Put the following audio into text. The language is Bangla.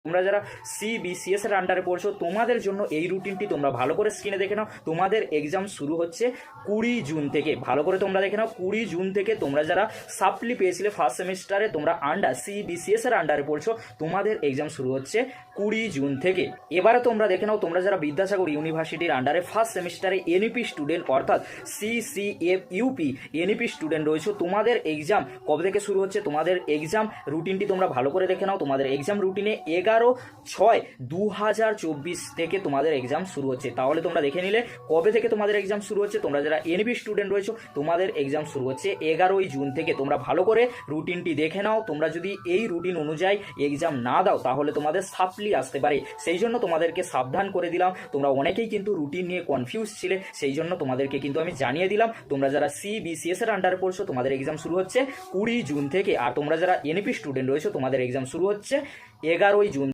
তোমরা যারা সিবিসিএস এর আন্ডারে পড়ছো তোমাদের জন্য এই রুটিনটি তোমরা ভালো করে স্ক্রিনে দেখে নাও। তোমাদের এক্সাম শুরু হচ্ছে 20 জুন থেকে, ভালো করে তোমরা দেখে নাও। 20 জুন থেকে তোমরা যারা সাপ্লি পেয়েছিলে ফার্স্ট সেমিস্টারে, তোমরা আন্ডার সিবিসিএস এর আন্ডারে পড়ছো, তোমাদের এক্সাম শুরু হচ্ছে 20 জুন থেকে। এবারে তোমরা দেখে নাও, তোমরা যারা বিদ্যাসাগর ইউনিভার্সিটির আন্ডারে ফার্স্ট সেমিস্টারে এনইপি স্টুডেন্ট অর্থাৎ সিসিএফ ইউপি এনইপি স্টুডেন্ট রয়েছে, তোমাদের এক্সাম কবে থেকে শুরু হচ্ছে, তোমাদের এক্সাম রুটিনটি তোমরা ভালো করে দেখে নাও। তোমাদের এক্সাম রুটিনে 11/6/2024 থেকে তোমাদের এক্সাম শুরু হচ্ছে। তাহলে তোমরা দেখে নিলে কবে থেকে তোমাদের এক্সাম শুরু হচ্ছে। তোমরা যারা এনইপি স্টুডেন্ট রয়েছে তোমাদের এক্সাম শুরু হচ্ছে 11ই জুন থেকে। তোমরা ভালো করে রুটিনটি দেখে নাও। তোমরা যদি এই রুটিন অনুযায়ী এক্সাম না দাও তাহলে তোমাদের সাপ্লি আসতে পারে, সেই জন্য তোমাদেরকে সাবধান করে দিলাম। তোমরা অনেকেই কিন্তু রুটিন নিয়ে কনফিউজ ছিলে, সেই জন্য তোমাদেরকে কিন্তু আমি জানিয়ে দিলাম। তোমরা যারা সিবিসিএস এর আন্ডারে পড়ছো তোমাদের এক্সাম শুরু হচ্ছে 20 জুন থেকে, আর তোমরা যারা এনইপি স্টুডেন্ট রয়েছে তোমাদের এক্সাম শুরু হচ্ছে 11ই জুন।